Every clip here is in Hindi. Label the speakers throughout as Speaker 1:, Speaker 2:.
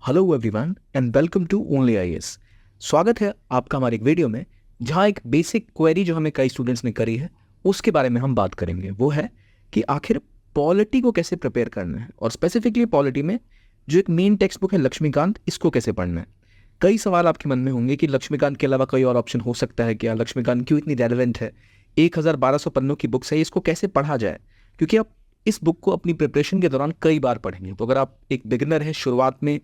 Speaker 1: Hello everyone and welcome to only IAS. स्वागत है आपका हमारे एक वीडियो में जहां एक बेसिक क्वेरी जो हमें कई स्टूडेंट्स ने करी है उसके बारे में हम बात करेंगे। वो है कि आखिर पॉलिटी को कैसे प्रिपेयर करना है और स्पेसिफिकली पॉलिटी में जो एक मेन टेक्स्ट बुक है लक्ष्मीकांत, इसको कैसे पढ़ना है। कई सवाल आपके मन में होंगे कि लक्ष्मीकांत के अलावा कोई और ऑप्शन हो सकता है क्या, लक्ष्मीकांत क्यों इतनी रेलेवेंट है, 1200 पन्नों की बुक्स है, इसको कैसे पढ़ा जाए। क्योंकि आप इस बुक को अपनी प्रिपरेशन के दौरान कई बार पढ़ेंगे। तो अगर आप एक बिगिनर है, शुरुआत में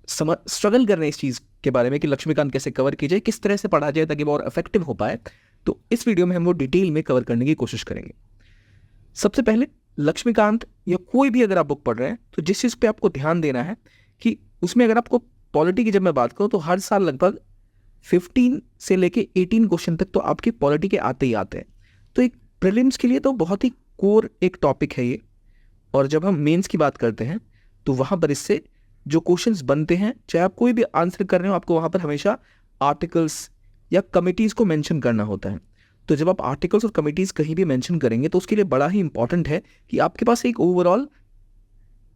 Speaker 1: स्ट्रगल कर रहे हैं इस चीज़ के बारे में कि लक्ष्मीकांत कैसे कवर की जाए, किस तरह से पढ़ा जाए ताकि वो और इफेक्टिव हो पाए, तो इस वीडियो में हम वो डिटेल में कवर करने की कोशिश करेंगे। सबसे पहले लक्ष्मीकांत या कोई भी अगर आप बुक पढ़ रहे हैं तो जिस चीज़ पे आपको ध्यान देना है कि उसमें अगर आपको पॉलिटी की जब मैं बात करूँ तो हर साल लगभग 15 से लेके 18 क्वेश्चन तक तो आपकी पॉलिटी के आते ही आते हैं। तो एक प्रीलिम्स के लिए तो बहुत ही कोर एक टॉपिक है ये। और जब हम मेंस की बात करते हैं तो वहाँ पर इससे जो क्वेश्चंस बनते हैं, चाहे आप कोई भी आंसर कर रहे हो, आपको वहाँ पर हमेशा आर्टिकल्स या कमिटीज़ को मेंशन करना होता है। तो जब आप आर्टिकल्स और कमिटीज़ कहीं भी मेंशन करेंगे तो उसके लिए बड़ा ही इंपॉर्टेंट है कि आपके पास एक ओवरऑल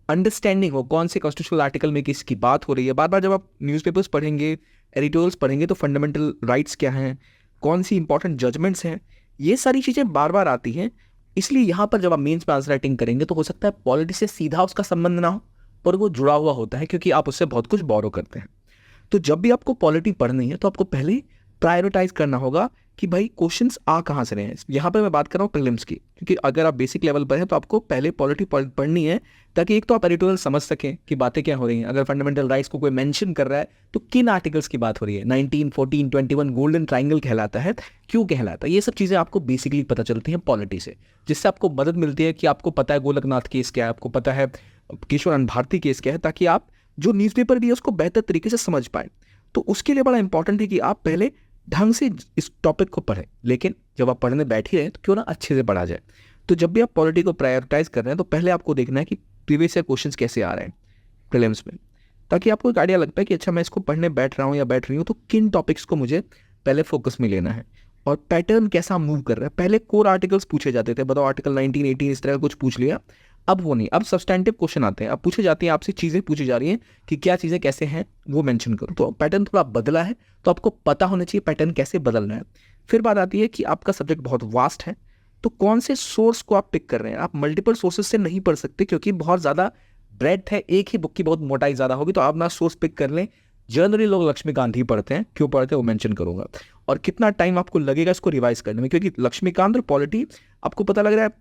Speaker 1: अंडरस्टैंडिंग हो कौन से कॉन्स्टिट्यूशनल आर्टिकल में किसकी बात हो रही है। बार बार जब आप न्यूज़पेपर्स पढ़ेंगे, एडिटोरियल्स पढ़ेंगे तो फंडामेंटल राइट्स क्या हैं, कौन सी इंपॉर्टेंट जजमेंट्स हैं, ये सारी चीज़ें बार बार आती हैं। इसलिए यहाँ पर जब आप मेंस में आंसर राइटिंग करेंगे तो हो सकता है पॉलिटी से सीधा उसका संबंध ना हो, पर वो जुड़ा हुआ होता है क्योंकि आप उससे बहुत कुछ बोरो करते हैं। तो जब भी आपको पॉलिटी पढ़नी है तो आपको पहले प्रायोरिटाइज करना होगा कि भाई क्वेश्चंस आ कहाँ से रहे हैं। यहाँ पे मैं बात कर रहा हूँ प्रीलिम्स की, क्योंकि अगर आप बेसिक लेवल पर हैं तो आपको पहले पॉलिटी पढ़नी है ताकि एक तो आप एडिटोरियल समझ सकें कि बातें क्या हो रही हैं। अगर फंडामेंटल राइट्स को कोई मेंशन कर रहा है तो किन आर्टिकल्स की बात हो रही है, 19, 14, 21 गोल्डन ट्राइंगल कहलाता है, क्यों कहलाता है, ये सब चीज़ें आपको बेसिकली पता चलती हैं पॉलिटी से, जिससे आपको मदद मिलती है कि आपको पता है गोलकनाथ केस क्या है, आपको पता है केशवानंद भारती केस क्या है, ताकि आप जो न्यूज़पेपर भी है उसको बेहतर तरीके से समझ पाए। तो उसके लिए बड़ा इंपॉर्टेंट है कि आप पहले ढंग से इस टॉपिक को पढ़ें, लेकिन जब आप पढ़ने बैठ ही रहे तो क्यों ना अच्छे से पढ़ा जाए। तो जब भी आप पॉलिटी को प्रायोरिटाइज कर रहे हैं तो पहले आपको देखना है कि प्रीवियस ईयर क्वेश्चंस कैसे आ रहे हैं प्रीलिम्स में, ताकि आपको एक आइडिया लगता है कि अच्छा मैं इसको पढ़ने बैठ रहा हूँ या बैठ रही हूँ तो किन टॉपिक्स को मुझे पहले फोकस में लेना है और पैटर्न कैसा मूव कर रहा है। पहले कोर आर्टिकल्स पूछे जाते थे, बताओ आर्टिकल 19, 18 इस तरह का कुछ पूछ लिया। अब वो नहीं, अब सब्सटैंटिव क्वेश्चन आते हैं, अब पूछे जाती हैं आपसे चीज़ें पूछी जा रही हैं कि क्या चीज़ें कैसे हैं वो मेंशन करो। तो पैटर्न थोड़ा बदला है तो आपको पता होना चाहिए पैटर्न कैसे बदल रहा है। फिर बात आती है कि आपका सब्जेक्ट बहुत वास्ट है तो कौन से सोर्स को आप पिक कर रहे हैं। आप मल्टीपल सोर्सेज से नहीं पढ़ सकते क्योंकि बहुत ज़्यादा ब्रेड्थ है, एक ही बुक की बहुत मोटाई ज़्यादा होगी। तो आप ना सोर्स पिक कर लें। जनरली लोग लक्ष्मीकांत ही पढ़ते हैं, क्यों पढ़ते हैं वो मेंशन करूंगा, और कितना टाइम आपको लगेगा इसको रिवाइज करने में, क्योंकि लक्ष्मीकांत और पॉलिटी आपको पता लग रहा है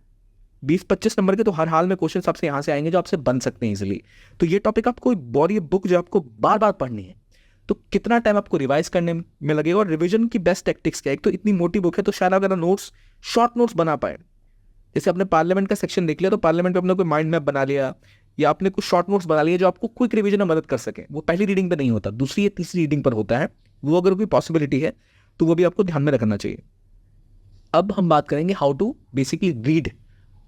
Speaker 1: 20-25 नंबर के तो हर हाल में क्वेश्चन आपसे यहाँ से आएंगे जो आपसे बन सकते हैं इजीली। तो ये टॉपिक आपको और ये बुक जो आपको बार बार पढ़नी है तो कितना टाइम आपको रिवाइज करने में लगेगा। और रिवीजन की बेस्ट टेक्टिक्स क्या है, एक तो इतनी मोटी बुक है तो शायद अगर नोट्स शॉर्ट नोट्स बना पाए, जैसे आपने पार्लियामेंट का सेक्शन देख लिया तो पार्लियामेंट पे अपने कोई माइंड मैप बना लिया या आपने कुछ शॉर्ट नोट्स बना लिए जो आपको क्विक रिवीजन में मदद कर सके। वो पहली रीडिंग पे नहीं होता, दूसरी या तीसरी रीडिंग पर होता है। वो अगर कोई पॉसिबिलिटी है तो वो भी आपको ध्यान में रखना चाहिए। अब हम बात करेंगे how to basically read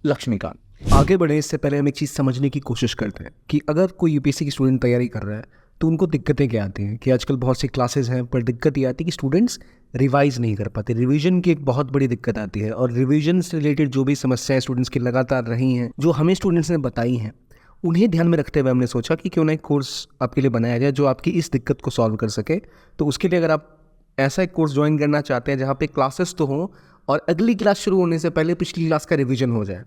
Speaker 1: Laxmikanth.
Speaker 2: आगे बढ़े इससे पहले हम एक चीज़ समझने की कोशिश करते हैं कि अगर कोई यूपीएससी की स्टूडेंट तैयारी कर रहा है तो उनको दिक्कतें क्या आती हैं। कि आजकल बहुत सी क्लासेस हैं पर दिक्कत ये आती है कि स्टूडेंट्स रिवाइज नहीं कर पाते। रिवीजन की एक बहुत बड़ी दिक्कत आती है और रिवीजन से रिलेटेड जो भी समस्याएं स्टूडेंट्स की लगातार रही हैं, जो हमें स्टूडेंट्स ने बताई हैं, उन्हें ध्यान में रखते हुए हमने सोचा कि क्यों ना एक कोर्स आपके लिए बनाया जाए जो आपकी इस दिक्कत को सॉल्व कर सके। तो उसके लिए अगर आप ऐसा एक कोर्स ज्वाइन करना चाहते हैं जहाँ पे क्लासेस तो हों और अगली क्लास शुरू होने से पहले पिछली क्लास का रिवीजन हो जाए,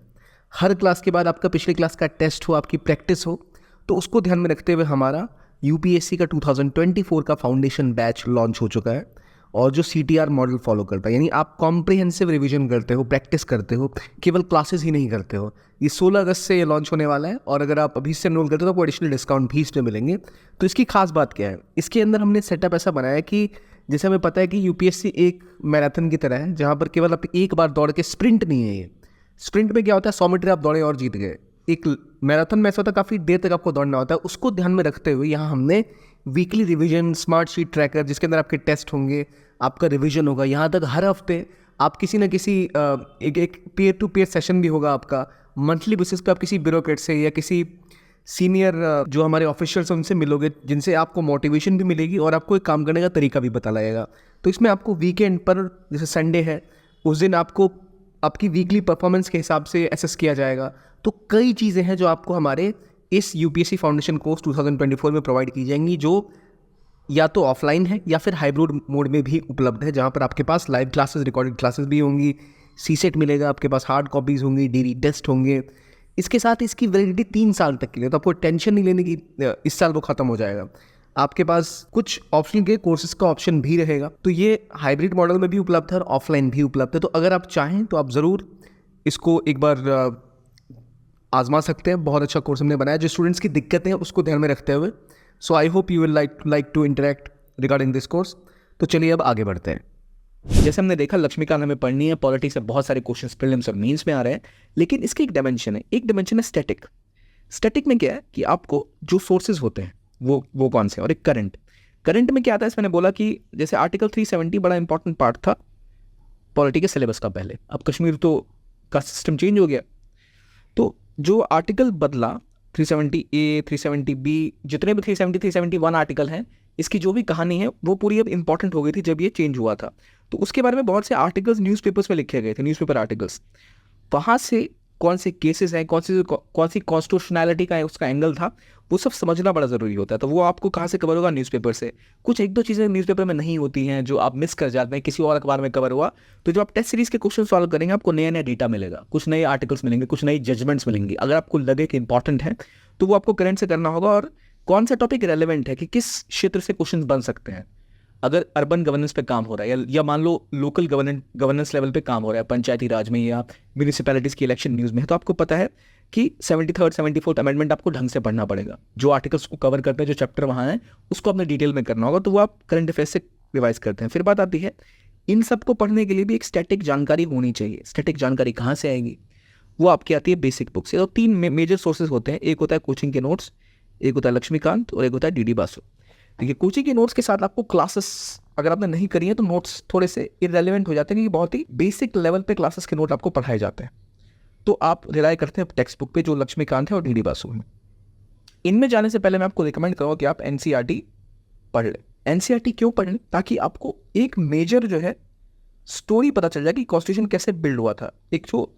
Speaker 2: हर क्लास के बाद आपका पिछली क्लास का टेस्ट हो, आपकी प्रैक्टिस हो, तो उसको ध्यान में रखते हुए हमारा यूपीएससी का 2024 का फाउंडेशन बैच लॉन्च हो चुका है और जो CTR मॉडल फॉलो करता है, यानी आप कॉम्प्रिहेंसिव रिवीजन करते हो, प्रैक्टिस करते हो, केवल क्लासेस ही नहीं करते हो। ये 16 अगस्त से ये लॉन्च होने वाला है और अगर आप अभी से एनरोल करते हो तो आपको एडिशनल डिस्काउंट भी इसमें मिलेंगे। तो इसकी खास बात क्या है, इसके अंदर हमने सेटअप ऐसा बनाया कि जैसे हमें पता है कि यूपीएससी एक मैराथन की तरह है जहाँ पर केवल आप एक बार दौड़ के, स्प्रिंट नहीं है ये। स्प्रिंट में क्या होता है, 100 मीटर आप दौड़े और जीत गए। एक मैराथन में ऐसा होता है काफ़ी देर तक आपको दौड़ना होता है। उसको ध्यान में रखते हुए यहाँ हमने weekly revision, smart sheet tracker जिसके अंदर आपके टेस्ट होंगे, आपका रिवीजन होगा, यहाँ तक हर हफ्ते आप किसी न किसी एक पीयर टू पीयर सेशन भी होगा आपका। मंथली बेसिस पे आप किसी ब्यूरोक्रेट से या किसी सीनियर जो हमारे ऑफिशियल्स उनसे मिलोगे जिनसे आपको मोटिवेशन भी मिलेगी और आपको एक काम करने का तरीका भी पता लगेगा। तो इसमें आपको वीकेंड पर, जैसे संडे है, उस दिन आपको आपकी वीकली परफॉर्मेंस के हिसाब से एसेस किया जाएगा। तो कई चीज़ें हैं जो आपको हमारे इस यूपीएससी फाउंडेशन कोर्स 2024 में प्रोवाइड की जाएंगी, जो या तो ऑफलाइन है या फिर हाइब्रिड मोड में भी उपलब्ध है, जहाँ पर आपके पास लाइव क्लासेस, रिकॉर्डेड क्लासेस भी होंगी, सीसेट मिलेगा, आपके पास हार्ड कॉपीज़ होंगी, डेली टेस्ट होंगे। इसके साथ इसकी वैलिडिटी 3 साल तक के लिए, तो आपको टेंशन नहीं लेने की, इस साल वो ख़त्म हो जाएगा। आपके पास कुछ ऑप्शन के कोर्सेज का ऑप्शन भी रहेगा, तो ये हाइब्रिड मॉडल में भी उपलब्ध है और ऑफलाइन भी उपलब्ध है। तो अगर आप चाहें तो आप ज़रूर इसको एक बार आजमा सकते हैं। बहुत अच्छा कोर्स हमने बनाया जो स्टूडेंट्स की दिक्कतें हैं उसको ध्यान में रखते हुए। So I hope you will like to interact regarding this course. तो चलिए अब आगे बढ़ते हैं।
Speaker 1: जैसे हमने देखा लक्ष्मीकांत हमें पढ़नी है, पॉलिटिक्स से बहुत सारे क्वेश्चंस प्रीलिम्स और मेंस में आ रहे हैं, लेकिन इसकी एक डायमेंशन है। एक डायमेंशन है स्टैटिक। स्टैटिक में क्या है कि आपको जो सोर्सेज होते हैं वो कौन से हैं, और एक करंट में क्या आता है। इसमें मैंने बोला कि जैसे आर्टिकल 370 बड़ा इंपॉर्टेंट पार्ट था पॉलिटी के सिलेबस का पहले, अब कश्मीर तो का सिस्टम चेंज हो गया, तो जो आर्टिकल बदला 370A 370B जितने भी 370 371 आर्टिकल हैं, इसकी जो भी कहानी है वो पूरी अब इंपॉर्टेंट हो गई थी जब ये चेंज हुआ था। तो उसके बारे में बहुत से आर्टिकल्स न्यूज़पेपर्स में लिखे गए थे, न्यूज़पेपर आर्टिकल्स। वहाँ से कौन से केसेस हैं, कौन सी कॉन्स्टिट्यूशनैलिटी का उसका एंगल था, वो सब समझना बड़ा ज़रूरी होता है। तो वो आपको कहाँ से कवर होगा? न्यूज़पेपर से। कुछ एक दो चीज़ें न्यूज़पेपर में नहीं होती हैं जो आप मिस कर जाते हैं, किसी और अखबार में कवर हुआ। तो जब आप टेस्ट सीरीज़ के क्वेश्चन सॉल्व करेंगे आपको नया नया डेटा मिलेगा, कुछ नए आर्टिकल्स मिलेंगे, कुछ नई जजमेंट्स मिलेंगी। अगर आपको लगे कि इंपॉर्टेंट है तो वो आपको करंट से करना होगा, और कौन सा टॉपिक रेलेवेंट है कि किस क्षेत्र से क्वेश्चन बन सकते हैं। अगर अर्बन गवर्नेंस पे काम हो रहा है या मान लो लोकल गवर्नेंस लेवल पे काम हो रहा है, पंचायती राज में या म्यूनिसिपैलिटीज़ की इलेक्शन न्यूज़ में है, तो आपको पता है कि 73rd 74th अमेंडमेंट आपको ढंग से पढ़ना पड़ेगा। जो आर्टिकल्स को कवर करते हैं, जो चैप्टर वहाँ हैं, उसको अपने डिटेल में करना होगा, तो वो आप करंट अफेयर्स से रिवाइज करते हैं। फिर बात आती है, इन सब को पढ़ने के लिए भी एक स्टैटिक जानकारी होनी चाहिए। स्टैटिक जानकारी कहाँ से आएगी? वो आपकी आती है बेसिक बुक से। तो 3 मेजर सोर्सेज होते हैं, एक होता है कोचिंग के नोट्स, एक होता है लक्ष्मीकांत, और एक होता है DD बासु। देखिए, कोचिंग के नोट्स के साथ आपको क्लासेस अगर आपने नहीं करी है तो नोट्स थोड़े से इररेलेवेंट हो जाते हैं, क्योंकि बहुत ही बेसिक लेवल पे क्लासेस के नोट आपको पढ़ाए जाते हैं। तो आप रिलाय करते हैं टेक्स्ट बुक पे जो लक्ष्मीकांत है और DD बासु है। इनमें जाने से पहले मैं आपको रिकमेंड करूँगा कि आप NCERT पढ़ लें। NCERT क्यों पढ़ लें? ताकि आपको एक मेजर जो है स्टोरी पता चल जाए कि कॉन्स्टिट्यूशन कैसे बिल्ड हुआ था। एक जो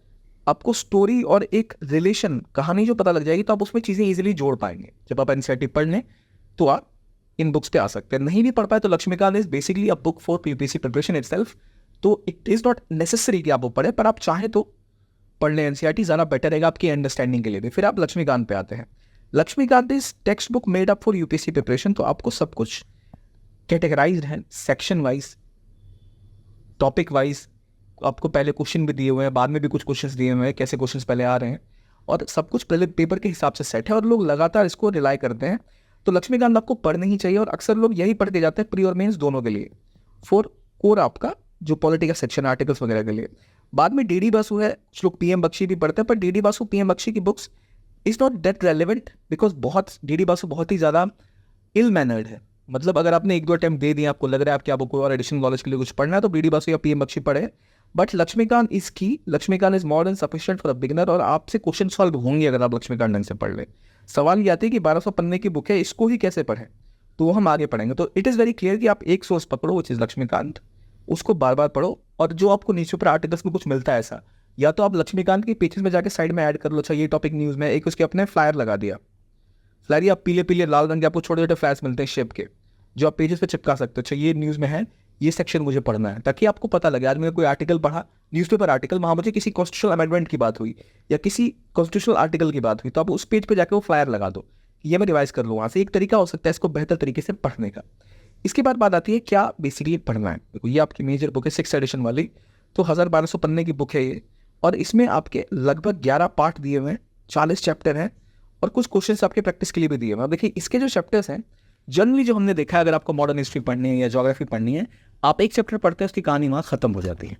Speaker 1: आपको स्टोरी और एक रिलेशन, कहानी जो पता लग जाएगी, तो आप उसमें चीज़ें ईजिली जोड़ पाएंगे। जब आप NCERT पढ़ लें तो आप इन बुक्स पे आ सकते हैं। नहीं भी पढ़ पाए तो Laxmikanth is basically a book for UPSC preparation itself. तो इट इज़ नॉट नेसेसरी कि आप वो पढ़ें, पर आप चाहें तो पढ़ लें। NCERT ज़्यादा बेटर रहेगा आपकी अंडरस्टैंडिंग के लिए भी। फिर आप लक्ष्मीकांत पे आते हैं। Laxmikanth is text book made up for UPSC preparation. तो आपको सब कुछ कैटेगराइज्ड है, सेक्शन वाइज, टॉपिक वाइज। आपको पहले क्वेश्चन भी दिए हुए हैं, बाद में भी कुछ क्वेश्चंस दिए हुए हैं, कैसे क्वेश्चंस पहले आ रहे हैं, और सब कुछ पहले पेपर के हिसाब से सेट है, और लोग लगातार इसको रिलाई करते हैं। तो लक्ष्मीकांत आपको पढ़नी ही चाहिए, और अक्सर लोग यही पढ़ के जाते हैं प्री और मेंस दोनों के लिए, फॉर कोर आपका जो पॉलिटिकल सेक्शन आर्टिकल्स वगैरह के लिए। बाद में DD बासु है, कुछ लोग PM बख्शी भी पढ़ते हैं, पर DD बासु PM बख्शी की books is not that relevant, because DD Basu बहुत ही ज़्यादा इल मैनर्ड है। मतलब अगर आपने 1-2 अटैम्प्ट दे दिए, आपको लग रहा है कि आपको कोई और एडिशनल नॉलेज के लिए कुछ पढ़ना है, तो DD बासु या PM बख्शी पढ़े। But Laxmikanth is more than sufficient for a beginner, और आपसे क्वेश्चन सॉल्व होंगे अगर आप लक्ष्मीकांत ढंग से पढ़ लें। सवाल ये आते हैं कि 1200 पन्ने की बुक है, इसको ही कैसे पढ़ें, तो वो हम आगे पढ़ेंगे। तो इट इज़ वेरी क्लियर कि आप एक सोर्स पकड़ो, विच इज़ लक्ष्मीकांत, उसको बार बार पढ़ो, और जो आपको न्यूज़पेपर आर्टिकल्स में कुछ मिलता है ऐसा, या तो आप लक्ष्मीकांत के पेजेस में जाकर साइड में ऐड कर लो। अच्छा, ये टॉपिक न्यूज़ में, एक उसके अपने फ्लायर लगा दिया। फ्लायर या पीले पीले लाल रंग के आपको छोटे छोटे फ्लायर्स मिलते हैं शेप के, जो आप पेजेस पे चिपका सकते हो। अच्छा, ये न्यूज़ में है, ये सेक्शन मुझे पढ़ना है, ताकि आपको पता लगे। आज मैंने कोई आर्टिकल पढ़ा, न्यूज़पेपर आर्टिकल, वहाँ मुझे किसी कॉन्स्टिट्यूशनल अमेंडमेंट की बात हुई या किसी कॉन्स्टिट्यूशनल आर्टिकल की बात हुई, तो आप उस पेज पे जाकर वो फ्लायर लगा दो, ये मैं रिवाइज कर लूँ वहाँ से। एक तरीका हो सकता है इसको बेहतर तरीके से पढ़ने का। इसके बाद बात आती है क्या बेसिकली पढ़ना है। देखो, ये आपकी मेजर बुक है 6th एडिशन वाली, तो 1200 पन्ने की बुक है ये, और इसमें आपके लगभग 11 पार्ट दिए हुए हैं, 40 चैप्टर हैं, और कुछ क्वेश्चंस आपके प्रैक्टिस के लिए भी दिए हुए हैं। देखिए, इसके जो चैप्टर्स हैं, जनरली जो हमने देखा है, अगर आपको मॉडर्न हिस्ट्री पढ़नी है या ज्योग्राफी पढ़नी है, आप एक चैप्टर पढ़ते हैं, उसकी कहानी वहाँ खत्म हो जाती है।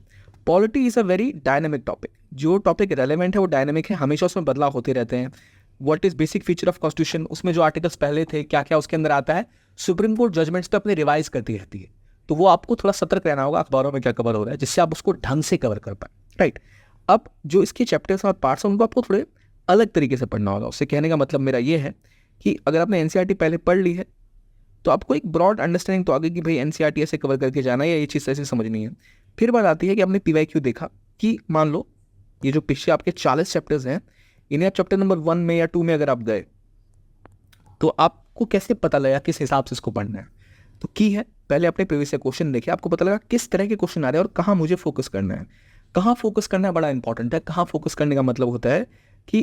Speaker 1: Polity is a very dynamic topic. जो टॉपिक रेलेवेंट है वो डायनेमिक है, हमेशा उसमें बदलाव होते रहते हैं। What is basic feature of constitution, उसमें जो आर्टिकल्स पहले थे, क्या क्या उसके अंदर आता है। सुप्रीम कोर्ट जजमेंट्स पे अपने रिवाइज करती रहती है, तो वो आपको थोड़ा सतर्क रहना होगा अखबारों में क्या कवर हो रहा है, जिससे आप उसको ढंग से कवर कर पाए, राइट। अब जो इसके चैप्टर्स और पार्ट्स हैं, उनको आपको थोड़े अलग तरीके से पढ़ना होगा। उससे कहने का मतलब मेरा ये है कि अगर आपने NCERT पहले पढ़ ली है, तो आपको एक ब्रॉड अंडरस्टैंडिंग तो आ गई कि भाई NCERT ऐसे कवर करके जाना है या ये चीज़ ऐसे समझनी है। फिर बात आती है कि आपने PYQ देखा कि मान लो ये जो पिछले आपके 40 चैप्टर्स हैं, इन्हें आप चैप्टर नंबर 1 में या 2 में अगर आप गए, तो आपको कैसे पता लगा किस हिसाब से इसको पढ़ना है? तो की है, पहले अपने प्रीवियस क्वेश्चन देखिए, आपको पता लगा किस तरह के क्वेश्चन आ रहे हैं और कहाँ मुझे फोकस करना है। कहाँ फोकस करना है बड़ा इंपॉर्टेंट है। कहाँ फोकस करने का मतलब होता है कि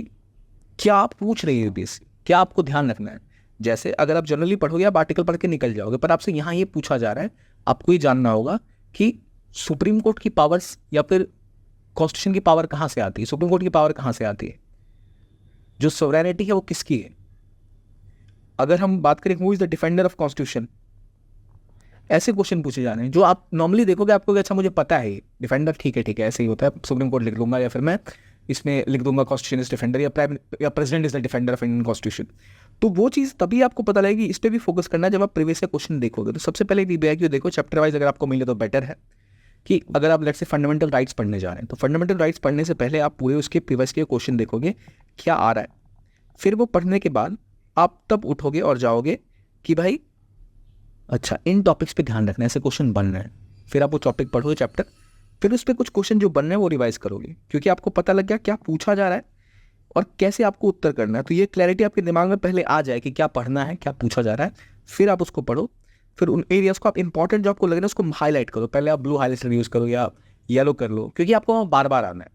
Speaker 1: क्या आप पूछ रही है यूपीएससी, क्या आपको ध्यान रखना है। जैसे अगर आप जनरली पढ़ोगे, आप आर्टिकल पढ़ के निकल जाओगे, पर आपसे यहाँ ये पूछा जा रहा है, आपको ये जानना होगा कि सुप्रीम कोर्ट की पावर्स या फिर कॉन्स्टिट्यूशन की पावर कहाँ से आती है, सुप्रीम कोर्ट की पावर कहाँ से आती है, जो सोवरेनिटी है वो किसकी है। अगर हम बात करें who is the defender of constitution, ऐसे क्वेश्चन पूछे जा रहे हैं जो आप नॉर्मली देखोगे, आपको अच्छा मुझे पता है डिफेंडर, ठीक है ऐसे ही होता है, सुप्रीम कोर्ट लिख लूंगा या फिर मैं इसमें लिख दूंगा कॉन्स्टिट्यूशन इज डिफेंडर या president is the defender of Indian constitution. तो वो चीज़ तभी आपको पता लगेगी, इस पर भी फोकस करना है जब आप प्रीवियस क्वेश्चन देखोगे। तो सबसे पहले वीबीआईक्यू देखो चैप्टर वाइज, अगर आपको मिले तो बेटर है। कि अगर आप लेट्स से फंडामेंटल राइट्स पढ़ने जा रहे हैं, तो फंडामेंटल राइट्स पढ़ने से पहले आप पूरे उसके प्रीवियस के क्वेश्चन देखोगे क्या आ रहा है। फिर वो पढ़ने के बाद आप तब उठोगे और जाओगे कि भाई अच्छा इन टॉपिक्स पे ध्यान रखना है, ऐसे क्वेश्चन बन रहे हैं। फिर आप वो टॉपिक पढ़ोगे चैप्टर, फिर उस पर कुछ क्वेश्चन जो बन रहे हैं वो रिवाइज करोगे, क्योंकि आपको पता लग गया क्या पूछा जा रहा है और कैसे आपको उत्तर करना है। तो ये क्लैरिटी आपके दिमाग में पहले आ जाए कि क्या पढ़ना है, क्या पूछा जा रहा है, फिर आप उसको पढ़ो। फिर उन एरियाज को आप इंपॉर्टेंट जो आपको लग रहा है उसको हाईलाइट करो। पहले आप ब्लू हाईलाइटर यूज़ करो या येलो कर लो, क्योंकि आपको वहाँ बार बार आना है।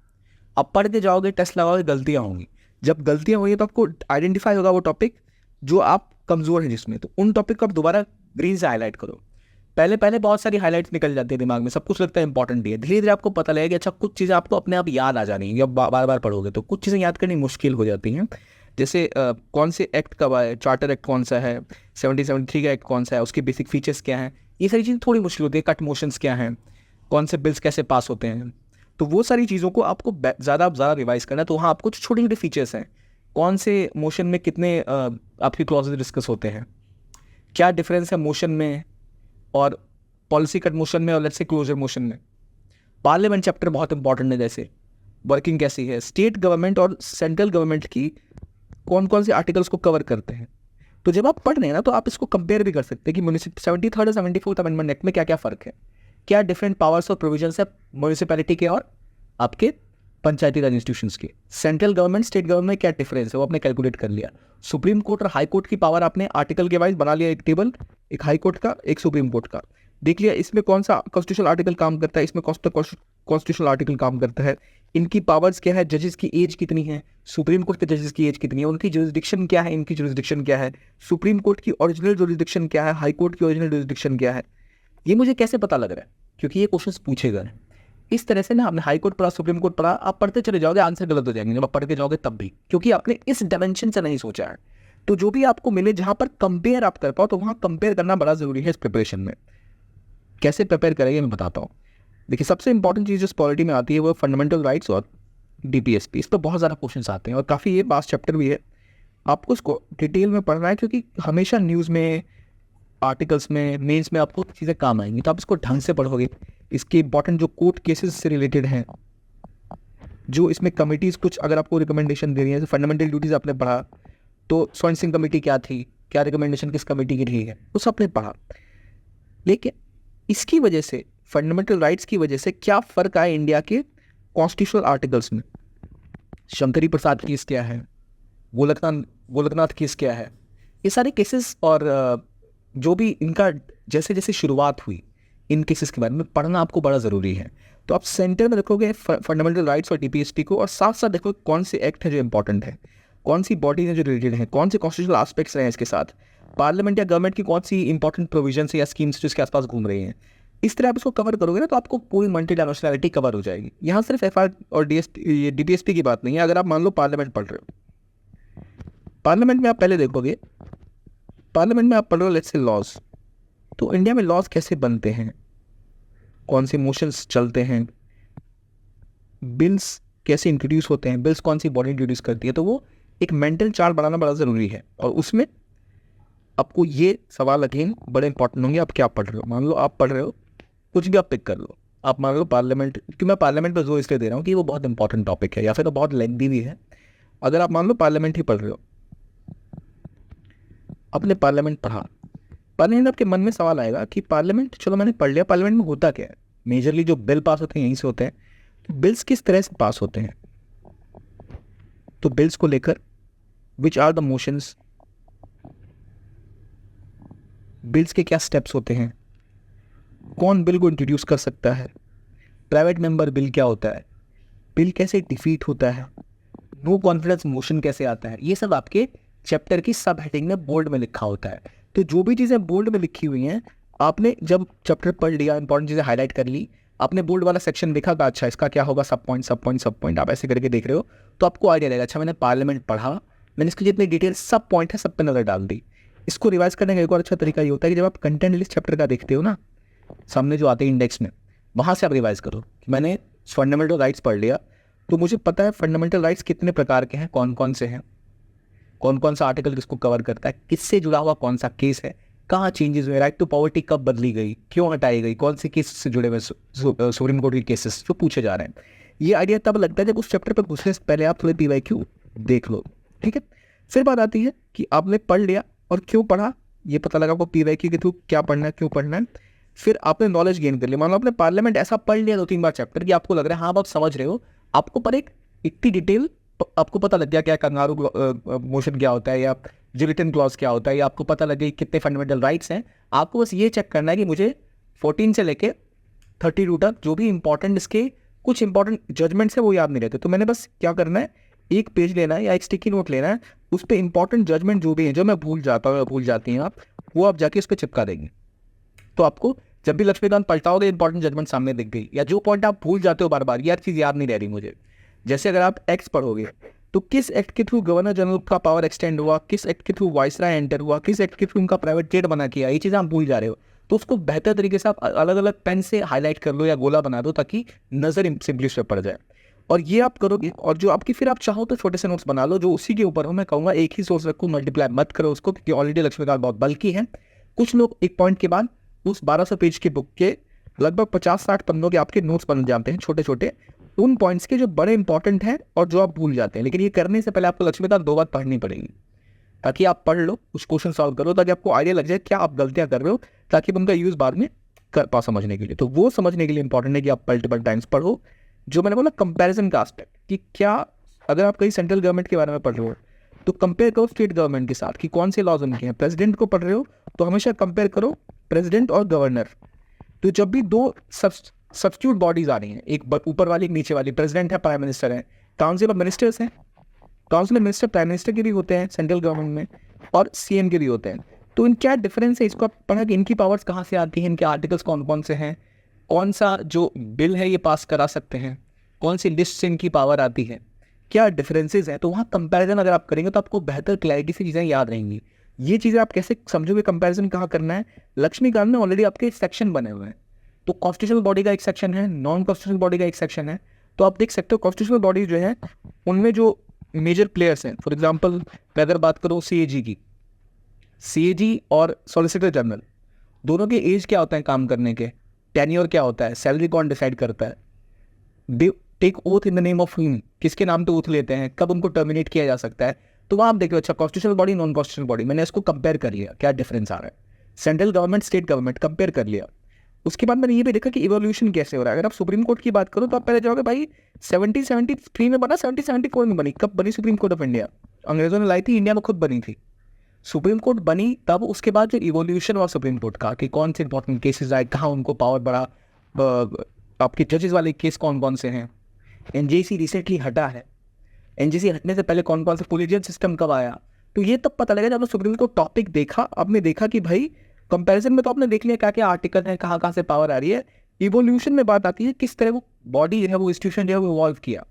Speaker 1: आप पढ़ते जाओगे, टेस्ट लगाओगे, गलतियाँ होंगी। जब गलतियाँ होंगी तो आपको आइडेंटिफाई होगा वो टॉपिक जो आप कमज़ोर हैं जिसमें, तो उन टॉपिक को आप दोबारा ग्रीन से हाईलाइट करो। पहले पहले बहुत सारी हाईलाइट्स निकल जाती है दिमाग में, सब कुछ लगता है इंपॉर्टेंट ही है। धीरे धीरे आपको पता लगेगा कि अच्छा कुछ चीज़ें आपको अपने आप याद आ जानी है, जब बार बार पढ़ोगे तो कुछ चीज़ें याद करनी मुश्किल हो जाती हैं। जैसे कौन से एक्ट कब आए, चार्टर एक्ट कौन सा है, 1773 का एक्ट कौन सा है, उसके बेसिक फीचर्स क्या हैं, ये सारी चीज़ें थोड़ी मुश्किल होती है। कट मोशंस क्या हैं, कौन से बिल्स कैसे पास होते हैं, तो वो सारी चीज़ों को आपको ज़्यादा रिवाइज करना है। तो वहाँ आपको छोटे छोटे फीचर्स हैं, कौन से मोशन में कितने आपकी क्लॉजेज डिस्कस होते हैं, क्या डिफरेंस है मोशन में और पॉलिसी कट मोशन में और लेट्स से क्लोजर मोशन में। पार्लियामेंट चैप्टर बहुत इंपॉर्टेंट है, जैसे वर्किंग कैसी है, स्टेट गवर्नमेंट और सेंट्रल गवर्नमेंट की कौन कौन से आर्टिकल्स को कवर करते हैं। तो जब आप पढ़ रहे हैं ना, तो आप इसको कंपेयर भी कर सकते हैं कि 73rd और 74th अमेंडमेंट एक्ट में क्या क्या फ़र्क है, क्या डिफरेंट पावर्स और प्रोविजंस है म्यूनिसिपैलिटी के और आपके पंचायती राज इंस्टीट्यूशंस के। सेंट्रल गवर्नमेंट स्टेट गवर्नमेंट में क्या डिफरेंस है वो आपने कैलकुलेट कर लिया। सुप्रीम कोर्ट और हाई कोर्ट की पावर आपने आर्टिकल के वाइज बना लिया, एक टेबल, एक हाई कोर्ट का, एक सुप्रीम कोर्ट का। देख लिया इसमें कौन सा कॉन्स्टिट्यूशनल आर्टिकल काम करता है, इसमें कौन सा कॉन्स्टिट्यूशनल आर्टिकल काम करता है, इनकी पावर्स क्या है, जजेस की एज कितनी है, सुप्रीम कोर्ट के जजेस की एज कितनी है, उनकी जुरिसडिक्शन क्या है, इनकी जुरिसडिक्शन क्या है, सुप्रीम कोर्ट की ओरिजिनल जुरिसडिक्शन क्या है, हाई कोर्ट की ओरिजिनल जुरिसडिक्शन क्या है। ये मुझे कैसे पता लग रहा है, क्योंकि ये क्वेश्चन पूछे गए। इस तरह से ना आपने हाई कोर्ट पढ़ा, सुप्रीम कोर्ट पढ़ा, आप पढ़ते चले जाओगे, आंसर गलत हो जाएंगे जब आप पढ़ के जाओगे तब भी, क्योंकि आपने इस डायमेंशन से नहीं सोचा है। तो जो भी आपको मिले जहाँ पर कंपेयर आप कर पाओ, तो वहाँ कंपेयर करना बड़ा ज़रूरी है इस प्रिपरेशन में। कैसे प्रिपेयर करेंगे मैं बताता हूँ। देखिए सबसे इंपॉर्टेंट चीज़ जिस पॉलिटी में आती है वो फंडामेंटल राइट्स और डीपीएसपी। इस पर बहुत ज़्यादा क्वेश्चंस आते हैं और काफ़ी ये पास चैप्टर भी है, आपको इसको डिटेल में पढ़ना है, क्योंकि हमेशा न्यूज़ में, आर्टिकल्स में, मेंस में आपको चीज़ें काम आएंगी। तो आप इसको ढंग से पढ़ोगे। इसके इंपॉर्टेंट जो कोर्ट केसेस से रिलेटेड हैं, जो इसमें कमिटीज़ कुछ अगर आपको रिकमेंडेशन दे रही है, जैसे फंडामेंटल ड्यूटीज़ आपने पढ़ा तो स्वर्ण सिंह कमेटी क्या थी, क्या रिकमेंडेशन किस कमेटी की रही है, वो सब आपने पढ़ा। लेकिन इसकी वजह से, फंडामेंटल राइट्स की वजह से क्या फ़र्क आया इंडिया के कॉन्स्टिट्यूशनल आर्टिकल्स में। शंकरी प्रसाद केस क्या है, गोलकनाथ केस क्या है, ये सारे केसेस और जो भी इनका जैसे जैसे शुरुआत हुई, इन केसेस के बारे में पढ़ना आपको बड़ा ज़रूरी है। तो आप सेंटर में रखोगे फंडामेंटल राइट्स और डीपीएसपी को, और साथ साथ देखो कौन से एक्ट है जो इंपॉर्टेंट है, कौन सी बॉडीज हैं जो रिलेटेड हैं, कौन से कॉन्स्टिट्यूशनल आस्पेक्ट्स रहे हैं इसके साथ, पार्लियामेंट या गवर्नमेंट की कौन सी इंपॉर्टेंट प्रोविजंस या स्कीम्स जो इसके आसपास घूम रही हैं। इस तरह आप इसको कवर करोगे ना, तो आपको पूरी मल्टी डायमेंशनलिटी कवर हो जाएगी। यहाँ सिर्फ एफआर और डीपीएसपी की बात नहीं है। अगर आप मान लो पार्लियामेंट पढ़ रहे हो, पार्लियामेंट में आप पहले देखोगे, पार्लियामेंट में आप पढ़ रहे हो लेट्स से लॉज, तो इंडिया में लॉज कैसे बनते हैं, कौन से मोशंस चलते हैं, बिल्स कैसे इंट्रोड्यूस होते हैं, बिल्स कौन सी बॉडी इंट्रोड्यूस करती है। तो वो एक मेंटल चार्ट बनाना बड़ा ज़रूरी है, और उसमें आपको ये सवाल अगेन बड़े इंपॉर्टेंट होंगे। आप क्या पढ़ रहे हो, मान लो आप पढ़ रहे हो कुछ भी, आप पिक कर लो। आप मान लो पार्लियामेंट, क्योंकि मैं पार्लियामेंट पर जोर इसलिए दे रहा हूँ कि वो बहुत इंपॉर्टेंट टॉपिक है, या फिर तो बहुत लेंथी भी है। अगर आप मान लो पार्लियामेंट ही पढ़ रहे हो, अपने पार्लियामेंट पढ़ा, पार्लियामेंट आपके मन में सवाल आएगा कि पार्लियामेंट, चलो मैंने पढ़ लिया, पार्लियामेंट में होता क्या है। मेजरली जो बिल पास होते हैं यहीं से होते हैं। तो बिल्स किस तरह से पास होते हैं, तो बिल्स को लेकर which are the motions, bills के क्या स्टेप्स होते हैं, कौन बिल को इंट्रोड्यूस कर सकता है, प्राइवेट मेंबर बिल क्या होता है, बिल कैसे डिफीट होता है, नो कॉन्फिडेंस मोशन कैसे आता है, ये सब आपके चैप्टर की सब हेडिंग में बोल्ड में लिखा होता है। तो जो भी चीज़ें बोल्ड में लिखी हुई हैं, आपने जब चैप्टर पढ़ लिया, इंपॉर्टेंट चीज़ें हाईलाइट कर ली, आपने बोल्ड वाला सेक्शन देखा था, अच्छा इसका क्या होगा, सब पॉइंट सब पॉइंट सब पॉइंट, आप ऐसे करके देख रहे हो तो आपको आइडिया रहेगा, अच्छा मैंने पार्लियामेंट पढ़ा, मैंने इसकी जितनी डिटेल सब पॉइंट है सब पे नज़र डाल दी। इसको रिवाइज करने का एक और अच्छा तरीका ये होता है कि जब आप कंटेंट लिस्ट चैप्टर का देखते हो ना, सामने जो आते हैं इंडेक्स में, वहाँ से आप रिवाइज करो कि मैंने फंडामेंटल राइट्स पढ़ लिया तो मुझे पता है फंडामेंटल राइट्स कितने प्रकार के हैं, कौन कौन से हैं, कौन कौन सा आर्टिकल किसको कवर करता है, किससे जुड़ा हुआ कौन सा केस है, कहाँ चेंजेस हुए, राइट टू पॉवर्टी कब बदली गई, क्यों हटाई गई, कौन से केस से जुड़े हुए सुप्रीम कोर्ट के केसेस जो पूछे जा रहे हैं। ये आइडिया तब लगता है जब उस चैप्टर पर घुसने से पहले आप थोड़े PYQ देख लो, ठीक है। फिर बात आती है कि आपने पढ़ लिया और क्यों पढ़ा, ये पता लगा आपको PYQ के थ्रू क्या पढ़ना है, क्यों पढ़ना है। फिर आपने नॉलेज गेन कर लिया, मान लो आपने पार्लियामेंट ऐसा पढ़ लिया 2-3 बार चैप्टर कि आपको लग रहा है हाँ आप समझ रहे हो, आपको पर एक इतनी डिटेल आपको पता लग गया क्या कंगारू मोशन क्या होता है, या जिलिटन क्लॉज क्या होता है, या आपको पता लग गया कितने फंडामेंटल राइट्स हैं। आपको बस ये चेक करना है कि मुझे 14 से लेके 32 तक जो भी इंपॉर्टेंट इसके कुछ इंपॉर्टेंट जजमेंट्स है वो याद नहीं रहते, तो मैंने बस क्या करना है, एक पेज लेना है या एक स्टिकी नोट लेना है, उस पर इंपॉर्टेंट जजमेंट जो भी है, जो मैं भूल जाता हूँ या भूल जाती हैं आप, वो आप जाके उस पर चिपका देंगे। तो आपको जब भी लक्ष्मीकांत पलटाओगे इंपॉर्टेंट जजमेंट सामने दिख गई, या जो पॉइंट आप भूल जाते हो बार बार, यार चीज़ याद नहीं रह रही मुझे, जैसे अगर आप एक्ट पढ़ोगे तो किस एक्ट के थ्रू गवर्नर जनरल का पावर एक्सटेंड हुआ, किस एक्ट के थ्रू वाइसराय एंटर हुआ, किस एक्ट के थ्रू उनका प्राइवेट जेट बना किया, ये चीज़ें आप भूल जा रहे हो, तो उसको बेहतर तरीके से आप अलग अलग पेन से हाईलाइट कर लो या गोला बना दो ताकि नज़र सिंपली उस पर पड़ जाए। और ये आप करोगे, और जो आपकी फिर आप चाहो तो छोटे से नोट्स बना लो जो उसी के ऊपर हो। मैं कहूँगा एक ही सोर्स रखो, मल्टीप्लाई मत करो उसको, क्योंकि ऑलरेडी लक्ष्मीकांत बहुत बल्कि है। कुछ लोग एक पॉइंट के बाद उस 1200 पेज की बुक के लगभग 50-60 पन्नों के आपके नोट्स बन जाते हैं छोटे छोटे, उन पॉइंट्स के जो बड़े इंपॉर्टेंट हैं और जो आप भूल जाते हैं। लेकिन ये करने से पहले आपको लक्ष्मीकांत 2 बार पढ़नी पड़ेगी ताकि आप पढ़ लो, कुछ क्वेश्चन सॉल्व करो, ताकि आपको आइडिया लग जाए क्या आप गलतियां कर रहे हो, ताकि उनका यूज़ बाद में कर पाओ समझने के लिए। तो वो समझने के लिए इंपॉर्टेंट है कि आप मल्टीपल टाइम्स पढ़ो। जो मैंने बोला कंपैरिजन का एस्पेक्ट, कि क्या अगर आप कहीं सेंट्रल गवर्नमेंट के बारे में पढ़ रहे हो तो कंपेयर करो स्टेट गवर्नमेंट के साथ कि कौन से लॉज उनके हैं। प्रेसिडेंट को पढ़ रहे हो तो हमेशा कंपेयर करो प्रेसिडेंट और गवर्नर। तो जब भी दो सब्स्टिट्यूट बॉडीज आ रही हैं, एक ऊपर वाली एक नीचे वाली, प्रेसिडेंट है प्राइम मिनिस्टर है, काउंसिल ऑफ मिनिस्टर्स हैं, council of minister prime minister के भी होते हैं सेंट्रल गवर्नमेंट में, और CM के भी होते हैं। तो इन क्या डिफरेंस है, इसको आप पढ़ा कि इनकी पावर्स कहाँ से आती हैं, इनके आर्टिकल्स कौन कौन से हैं, कौन सा जो बिल है ये पास करा सकते हैं, कौन सी लिस्ट से इनकी पावर आती है, क्या डिफरेंसेस हैं। तो वहाँ कंपैरिजन अगर आप करेंगे तो आपको बेहतर क्लैरिटी से चीज़ें याद रहेंगी। ये चीज़ें आप कैसे समझोगे कंपैरिजन कहाँ करना है, लक्ष्मीकांत में ऑलरेडी आपके सेक्शन बने हुए हैं। तो कॉन्स्टिट्यूशनल बॉडी का एक सेक्शन है, नॉन कॉन्स्टिट्यूशनल बॉडी का एक सेक्शन है। तो आप देख सकते हो कॉन्स्टिट्यूशनल बॉडी जो है उनमें जो मेजर प्लेयर्स हैं, फॉर एग्जांपल मैं अगर बात करूँ CAG की, CAG और सॉलिसिटर जनरल दोनों के एज क्या होता है काम करने के, टेन्योर क्या होता है, सैलरी कौन डिसाइड करता है, they take oath in the name of him, किसके नाम पे ओथ लेते हैं, कब उनको टर्मिनेट किया जा सकता है। तो वहाँ आप देखो अच्छा constitutional body non constitutional body, मैंने इसको कंपेयर कर लिया क्या डिफरेंस आ रहा है, central government state government compare कर लिया। उसके बाद मैंने ये भी देखा कि इवोल्यूशन कैसे हो रहा है। अगर आप सुप्रीम कोर्ट की बात करो तो आप पहले जाओगे भाई 1773 में बना, 1774 में बनी, कब बनी सुप्रीम कोर्ट ऑफ इंडिया, अंग्रेजों ने लाई थी, इंडिया में खुद बनी थी सुप्रीम कोर्ट बनी तब। उसके बाद जो इवोल्यूशन हुआ सुप्रीम कोर्ट का कि कौन से इंपॉर्टेंट केसेस आए, कहाँ उनको पावर बढ़ा, आपके जजेस वाले केस कौन कौन से हैं, NJC रिसेंटली हटा है, NJC हटने से पहले कौन कौन से कोलिजियन सिस्टम कब आया। तो ये तब पता लगा जब सुप्रीम कोर्ट टॉपिक देखा, आपने देखा कि भाई कंपैरिजन में तो आपने देख लिया क्या क्या आर्टिकल है, कहाँ कहाँ से पावर आ रही है। इवोल्यूशन में बात आती है किस तरह वो बॉडी है, वो इंस्टीट्यूशन जो है वो इवॉल्व किया,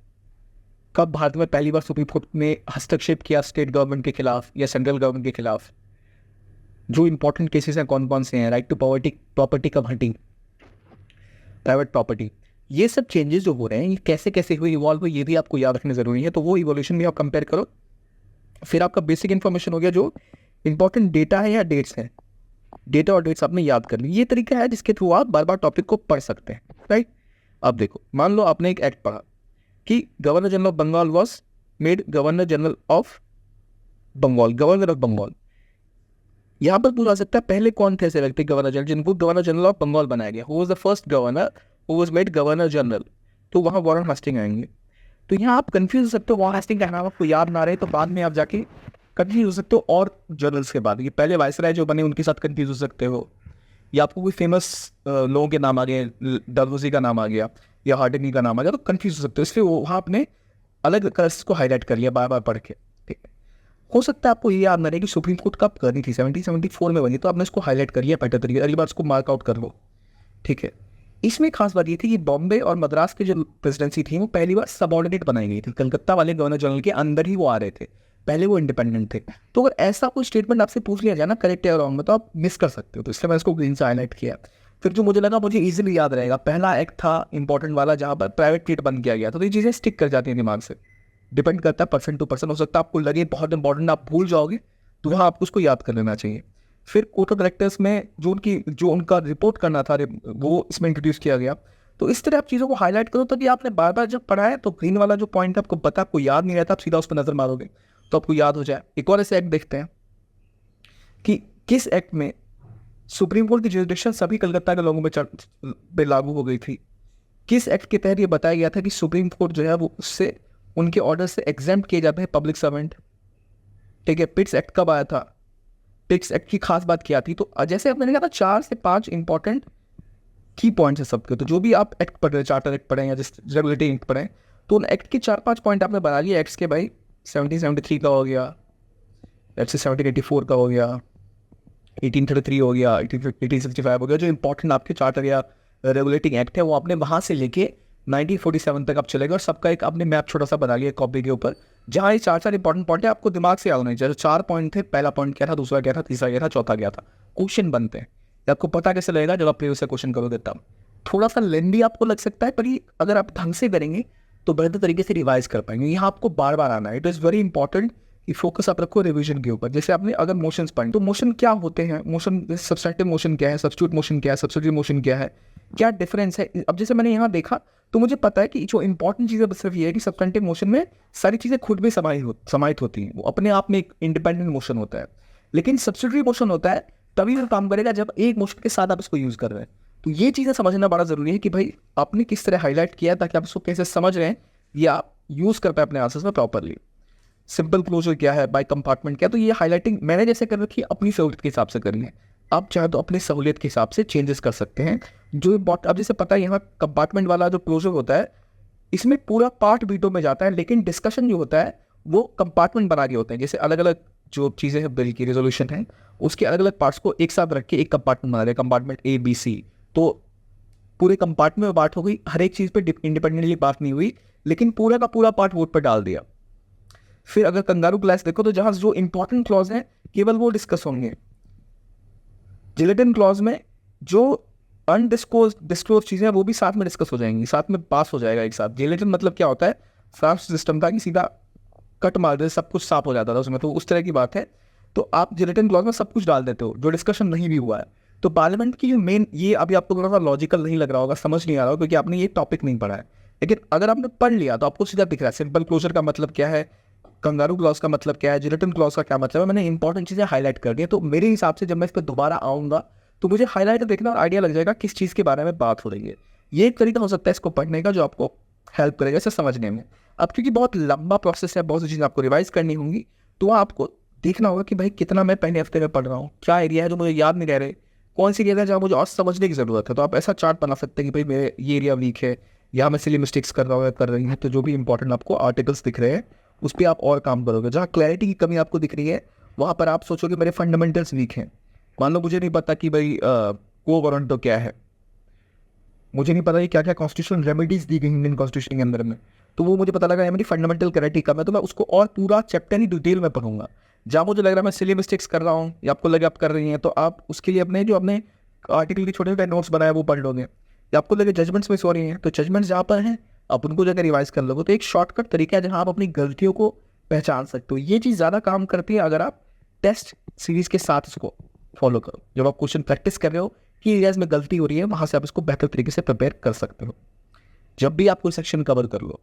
Speaker 1: कब भारत में पहली बार सुप्रीम कोर्ट ने हस्तक्षेप किया स्टेट गवर्नमेंट के खिलाफ या सेंट्रल गवर्नमेंट के खिलाफ, जो इंपॉर्टेंट केसेस हैं कौन कौन से हैं, राइट टू प्रॉपर्टी कब हटी, प्राइवेट प्रॉपर्टी, ये सब चेंजेस जो हो रहे हैं ये कैसे कैसे हुए, इवॉल्व हुए, ये भी आपको याद रखना जरूरी है। तो वो इवोल्यूशन भी आप कंपेयर करो। फिर आपका बेसिक इन्फॉर्मेशन हो गया, जो इंपॉर्टेंट डेटा है या डेट्स हैं, डेटा और डेट्स आपने याद कर ली। ये तरीका है जिसके थ्रू आप बार बार टॉपिक को पढ़ सकते हैं, राइट। अब देखो मान लो आपने एक एक्ट पढ़ा कि governor general of Bengal was made governor general of Bengal, governor of Bengal. यहाँ पर पूछा सकता है पहले कौन थे ऐसे व्यक्ति गवर्नर जनरल जिनको गवर्नर जनरल ऑफ बंगाल बनाया गया, who was the first governor who was made governor general. तो वहाँ वॉरेन हेस्टिंग आएंगे। तो यहाँ आप कंफ्यूज हो सकते हो, वॉरेन हेस्टिंग का नाम आपको याद ना रहे तो बाद में आप जाके कंफ्यूज हो सकते हो और जर्नल्स के बाद, ये पहले वायसराय जो बने उनके साथ कंफ्यूज हो सकते हो, या आपको कोई फेमस लोगों के नाम आ गए, डलहौजी का नाम आ गया या हार्डिंग का नाम आ गया, तो कंफ्यूज हो सकते हो। इसलिए वहाँ आपने अलग कलर्स को हाईलाइट कर लिया बार बार पढ़ के, ठीक है। हो सकता है आपको ये याद ना रहे कि सुप्रीम कोर्ट कब करनी थी, 1774 में बनी, तो आपने इसको हाईलाइट कर लिया बेटर तरीके, अगली बार उसको मार्क आउट कर लो, ठीक है। इसमें खास बात ये थी कि बॉम्बे और मद्रास की जो प्रेसिडेंसी थी वो पहली बार सबऑर्डिनेट बनाई गई थी, कलकत्ता वाले गवर्नर जनरल के अंदर ही वो आ रहे थे, पहले वो इंडिपेंडेंट थे। तो अगर ऐसा कोई स्टेटमेंट आपसे पूछ लिया जाए ना करेक्ट या रॉन्ग में, तो आप मिस कर सकते हो, तो इसलिए मैं इसको ग्रीन से हाईलाइट किया। फिर जो मुझे लगा मुझे इजीली याद रहेगा, पहला एक्ट था इंपॉर्टेंट वाला जहाँ पर प्राइवेट प्लेट बंद किया गया था, तो ये चीज़ें स्टिक कर जाती हैं दिमाग से, डिपेंड करता है पर्सन टू पर्सन। हो सकता है आपको लगे बहुत इंपॉर्टेंट, आप भूल जाओगे, तो वहाँ आपको उसको याद कर लेना चाहिए। फिर कोर्ट ऑफ डायरेक्टर्स में जो उनका रिपोर्ट करना था वो इसमें इंट्रोड्यूस किया गया। तो इस तरह आप चीज़ों को हाईलाइट करो, तभी आपने बार बार जब पढ़ा है तो ग्रीन वाला जो पॉइंट आपको पता, आपको याद नहीं रहता, आप सीधा उस पर नजर मारोगे तो आपको याद हो जाए। एक और ऐसे एक्ट देखते हैं कि किस एक्ट में सुप्रीम कोर्ट की जुरिडिक्शन सभी कलकत्ता के लोगों पे लागू हो गई थी। किस एक्ट के तहत ये बताया गया था कि सुप्रीम कोर्ट जो है वो उससे उनके ऑर्डर से एग्जेम्प्ट किए जाते हैं पब्लिक सर्वेंट, ठीक है। पिट्स एक्ट कब आया था, पिट्स एक्ट की खास बात क्या थी, तो जैसे आपने देखा था 4 से 5 इंपॉर्टेंट की पॉइंट्स है सबके, तो जो भी आप एक्ट पढ़ रहे हैं, चार्टर एक्ट पढ़े या जिस रेगुलेटिंग एक्ट पढ़े, तो उन एक्ट के 4-5 पॉइंट आपने बना लिए एक्ट्स के, भाई 1773 का हो गया, जैसे 1784 का हो गया, 1833 हो गया, 1865 हो गया, जो इंपॉर्टेंट आपके चार्टर या रेगुलेटिंग एक्ट है वो आपने वहाँ से लेके 1947 तक आप चलेगा, और सबका एक आपने मैप छोटा सा बना लिया कॉपी के ऊपर, जहाँ ये 4 इंपॉर्टेंट पॉइंट है आपको दिमाग से याद होने चाहिए। 4 पॉइंट थे, पहला पॉइंट क्या था, दूसरा क्या था, तीसरा क्या था, चौथा क्या था, क्वेश्चन बनते हैं। ये आपको पता कैसे लगेगा, जब आप प्रीवियस क्वेश्चन करोगे तब। थोड़ा सा लेंदी आपको लग सकता है, पर ये अगर आप ढंग से करेंगे तो बेहतर तरीके से रिवाइज कर पाएंगे। यहाँ आपको बार बार आना है, इट इज़ वेरी इंपॉर्टेंट कि फोकस आप रखो रिवीजन के ऊपर। जैसे आपने अगर मोशंस पढ़े, तो मोशन क्या होते हैं, मोशन सब्सट्रैक्टिव मोशन क्या है, सब्स्टिट्यूट मोशन क्या है, सब्स्टिट्यूट मोशन क्या है, क्या डिफरेंस है। अब जैसे मैंने यहाँ देखा तो मुझे पता है कि जो इंपॉर्टेंट चीज़ है सिर्फ ये है कि सब्सटेंटिव मोशन में सारी चीज़ें खुद में समाहित होती हैं, वो अपने आप में एक इंडिपेंडेंट मोशन होता है। लेकिन सब्स्टिट्यूट मोशन होता है तभी वो काम करेगा जब एक मोशन के साथ आप इसको यूज़ कर रहे हैं। तो ये चीज़ें समझना बड़ा ज़रूरी है कि भाई आपने किस तरह हाईलाइट किया ताकि आप इसको कैसे समझ रहे हैं या आप यूज़ कर पाए अपने आंसर्स में प्रॉपरली। सिंपल क्लोजर क्या है, बाय कंपार्टमेंट क्या है, तो ये हाईलाइटिंग मैंने जैसे कर रखी है अपनी सहूलियत के हिसाब से करनी है। आप चाहे तो अपनी सहूलियत के हिसाब से चेंजेस कर सकते हैं। जो अब जैसे पता है यहाँ कंपार्टमेंट वाला जो क्लोजर होता है इसमें पूरा पार्ट वीटो में जाता है, लेकिन डिस्कशन जो होता है वो कंपार्टमेंट बना के होते हैं। जैसे अलग अलग जो चीज़ें हैं बिल की रेजोल्यूशन है उसके अलग अलग पार्ट्स को एक साथ रख के एक कंपार्टमेंट बना रहे हैं, कंपार्टमेंट A B C। तो पूरे कंपार्टमेंट में बात हो गई, हर एक चीज़ पे इंडिपेंडेंटली बात नहीं हुई, लेकिन पूरा का पूरा पार्ट वोट पर डाल दिया। फिर अगर कंगारू क्लॉज देखो तो जहां जो इंपॉर्टेंट क्लॉज है केवल वो डिस्कस होंगे। जिलेटिन क्लॉज में जो डिस्क्लोज चीजें हैं वो भी साथ में डिस्कस हो जाएंगी, साथ में पास हो जाएगा एक साथ। जिलेटिन मतलब क्या होता है, फ्रांस सिस्टम था कि सीधा कट मार दे सब कुछ साफ हो जाता था उसमें, तो उस तरह की बात है। तो आप जिलेटिन क्लॉज में सब कुछ डाल देते हो जो डिस्कशन नहीं भी हुआ है। तो पार्लियामेंट की जो मेन, ये अभी आपको थोड़ा सा लॉजिकल नहीं लग रहा होगा, समझ नहीं आ रहा होगा क्योंकि आपने ये टॉपिक नहीं पढ़ा है, लेकिन अगर आपने पढ़ लिया तो आपको सीधा दिख रहा है सिंपल क्लोजर का मतलब क्या है, कंगारू क्लॉज का मतलब क्या है, जिलेटिन क्लॉज का क्या मतलब है। मैंने इंपॉर्टेंट चीज़ें हाईलाइट कर दी है, तो मेरे हिसाब से जब मैं इस पर दोबारा आऊँगा तो मुझे हाईलाइट देखना और आइडिया लग जाएगा किस चीज़ के बारे में बात हो रही है। ये एक तरीका हो सकता है इसको पढ़ने का जो आपको हेल्प करेगा इसे समझने में। अब क्योंकि बहुत लंबा प्रोसेस है, बहुत सी चीज़ें आपको रिवाइज करनी होंगी, तो आपको देखना होगा कि भाई कितना मैं पहले हफ्ते में पढ़ रहा हूँ, क्या एरिया है जो मुझे याद नहीं रह रहे, कौन सी एरिया है जहाँ मुझे और समझने की ज़रूरत है। तो आप ऐसा चार्ट बना सकते हैं कि भाई मेरे ये एरिया वीक है, यहाँ मैं सिली मिस्टेक्स कर रहा हूँ या कर रही हैं, तो जो भी इंपॉर्टेंट आपको आर्टिकल्स दिख रहे हैं उस पर आप और काम करोगे। जहाँ क्लैरिटी की कमी आपको दिख रही है वहाँ पर आप सोचोगे मेरे फंडामेंटल्स वीक हैं। मान लो मुझे नहीं पता कि भाई को वारंट तो क्या है, मुझे नहीं पता ये क्या क्या कॉन्स्टिट्यूशनल रेमेडीज दी गई इंडियन कॉन्स्टिट्यूशन के अंदर में, तो वो मुझे पता लगा है मेरी फंडामेंटल क्लैरिटी कम है, तो मैं उसको और पूरा चैप्टर ही डिटेल में पढ़ूंगा। जहाँ मुझे लग रहा है मैं सिली मिस्टेक्स कर रहा हूँ या आपको लगे आप कर रही हैं, तो आप उसके लिए अपने जो अपने आर्टिकल के छोटे छोटे नोट्स बनाए वो पढ़ लोगे। या आपको लगे जजमेंट्स मिस हो रही हैं तो जजमेंट्स जहाँ पर हैं आप उनको जगह रिवाइज कर लोगे। तो एक शॉर्टकट तरीका है जहाँ आप अपनी गलतियों को पहचान सकते हो। ये चीज़ ज़्यादा काम करती है अगर आप टेस्ट सीरीज के साथ इसको फॉलो करो। जब आप क्वेश्चन प्रैक्टिस कर रहे हो कि एरियाज में गलती हो रही है, वहाँ से आप इसको बेहतर तरीके से प्रिपेयर कर सकते हो। जब भी आप कोई सेक्शन कवर कर लो,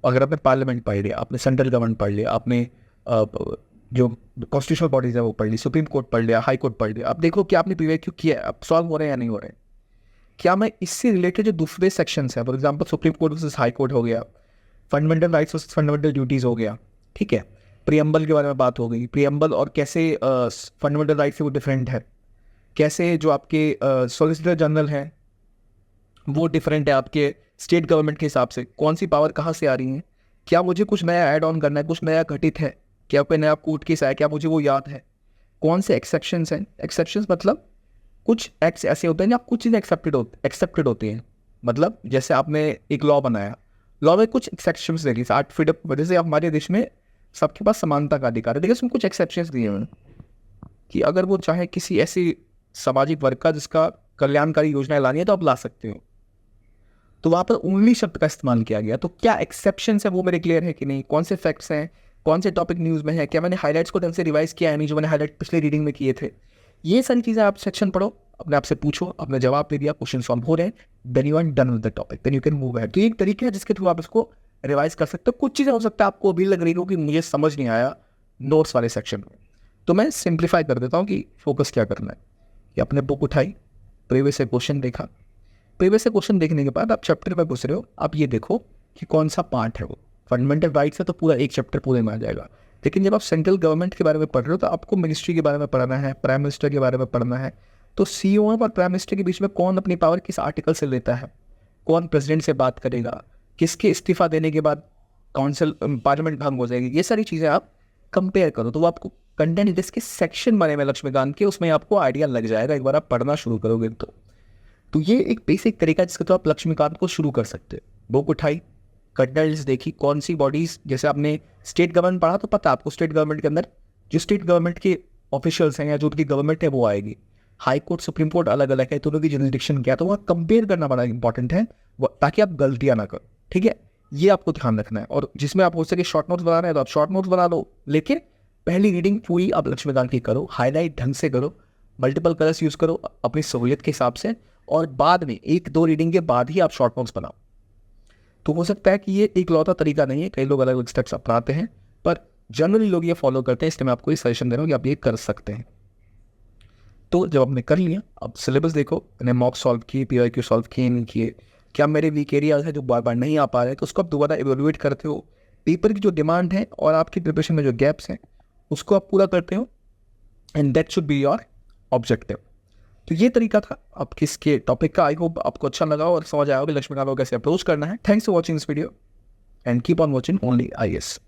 Speaker 1: अगर आपने पार्लियामेंट पढ़ लिया, आपने सेंट्रल गवर्नमेंट पढ़ लिया, आपने जो कॉन्स्टिट्यूशनल बॉडीज है वो पढ़ ली, सुप्रीम कोर्ट पढ़ लिया, हाई कोर्ट पढ़ लिया, आप देखो कि आपने प्रीवियस क्यों किया है, अब सॉल्व हो रहे हैं या नहीं हो रहे हैं। क्या मैं इससे रिलेटेड जो दूसरे सेक्शंस हैं, for example supreme court versus high court हो गया, fundamental rights versus fundamental duties हो गया, ठीक है, प्रियम्बल के बारे में बात हो गई, प्रियम्बल और कैसे फंडामेंटल राइट से वो डिफरेंट है, कैसे जो आपके सॉलिसिटर जनरल हैं वो डिफरेंट है आपके स्टेट गवर्नमेंट के हिसाब से, कौन सी पावर कहाँ से आ रही है, क्या मुझे कुछ नया ऐड ऑन करना है, कुछ नया घटित है, क्या कोई नया कोर्ट केस आया, क्या मुझे वो याद है, कौन से एक्सेप्शंस हैं। एक्सेप्शंस मतलब कुछ एक्ट्स ऐसे होते हैं जहाँ कुछ चीज़ें एक्सेप्टेड होती हैं। मतलब जैसे आपने एक लॉ बनाया, लॉ में कुछ एक्सेप्शंस दे दी, 8 फीट वजह से हमारे देश में सबके पास समानता का अधिकार है, लेकिन उसमें कुछ एक्सेप्शंस दिए हुए हैं कि अगर वो चाहे किसी ऐसी सामाजिक वर्ग का जिसका कल्याणकारी योजनाएं लानी है तो आप ला सकते हो। तो वहाँ पर ओनली शब्द का इस्तेमाल किया गया। तो क्या एक्सेप्शन है वो मेरे क्लियर है कि नहीं, कौन से फैक्ट्स हैं, कौन से टॉपिक न्यूज़ में है, क्या मैंने हाईलाइट्स को ढंग से रिवाइज किया है नहीं, जो मैंने हाईलाइट पिछले रीडिंग में किए थे। ये सारी चीज़ें आप सेक्शन पढ़ो, अपने आप से पूछो, अपने जवाब दे दिया, क्वेश्चन सॉल्व हो रहे हैं, then you are done with the topic, then you can move ahead. तो ये एक तरीका है जिसके थ्रू आप इसको रिवाइज कर सकते हो। कुछ चीज़ें हो सकता है आपको अभी लग रही हो कि मुझे समझ नहीं आया नोट्स वाले सेक्शन में, तो मैं सिंप्लीफाई कर देता हूँ कि फोकस क्या करना है। कि आपने बुक उठाई, प्रीवियस से क्वेश्चन देखा, प्रीवियस से क्वेश्चन देखने के बाद आप चैप्टर में घुस रहे हो, आप ये देखो कि कौन सा पार्ट है वो। फंडामेंटल राइट्स है तो पूरा एक चैप्टर पूरे में आ जाएगा, लेकिन जब आप सेंट्रल गवर्नमेंट के बारे में पढ़ रहे हो तो आपको मिनिस्ट्री के बारे में पढ़ना है, प्राइम मिनिस्टर के बारे में पढ़ना है। तो सीओएम और प्राइम मिनिस्टर के बीच में कौन अपनी पावर किस आर्टिकल से लेता है, कौन प्रेसिडेंट से बात करेगा, किसके इस्तीफा देने के बाद काउंसिल पार्लियामेंट भंग हो जाएगी, ये सारी चीज़ें आप कंपेयर करो तो वो आपको कंटेंट जिसके सेक्शन बने में लक्ष्मीकांत के, उसमें आपको आइडिया लग जाएगा एक बार आप पढ़ना शुरू करोगे तो ये एक बेसिक तरीका है जिसके तो आप लक्ष्मीकांत को शुरू कर सकते हो। बुक उठाई, कंटेंट्स देखी, कौन सी बॉडीज, जैसे आपने स्टेट गवर्नमेंट पढ़ा तो पता आपको स्टेट गवर्नमेंट के अंदर जो स्टेट गवर्नमेंट के ऑफिशियल्स हैं या जो उनकी गवर्नमेंट है वो आएगी। हाई कोर्ट, सुप्रीम कोर्ट अलग अलग है, तो उनकी जुरिसडिक्शन क्या है, तो वहाँ कंपेयर करना बड़ा इंपॉर्टेंट है ताकि आप गलतियाँ ना करो। ठीक है, ये आपको ध्यान रखना है। और जिसमें आप हो सके शॉर्ट नोट्स बना रहे हैं तो आप शॉर्ट नोट्स बना लो, लेकिन पहली रीडिंग पूरी आप लक्ष्मीकांत की करो, हाईलाइट ढंग से करो, मल्टीपल कलर्स यूज़ करो अपनी सहूलियत के हिसाब से, और बाद में 1-2 रीडिंग के बाद ही आप शॉर्ट नोट्स बनाओ। तो हो सकता है कि ये एक लौता तरीका नहीं है, कई लोग अलग अलग स्टेप्स अपनाते हैं, पर जनरली लोग ये फॉलो करते हैं, इसलिए मैं आपको ये सजेशन दे रहा हूँ कि आप ये कर सकते हैं। तो जब आपने कर लिया, अब सिलेबस देखो, मैंने मॉक सॉल्व किए, PYQ सॉल्व किए नहीं किए, क्या मेरे वीक एरियाज है जो बार बार नहीं आ पा रहे, तो उसको आप दोबारा एवेलुएट करते हो, पेपर की जो डिमांड है और आपकी प्रिपरेशन में जो गैप्स हैं उसको आप पूरा करते हो, and that should be your objective. तो ये तरीका था आप किसके टॉपिक का। आई होप आपको अच्छा लगा और समझ आया होगा लक्ष्मीकांत को कैसे अप्रोच करना है। Thanks for watching this video and keep on watching only IAS।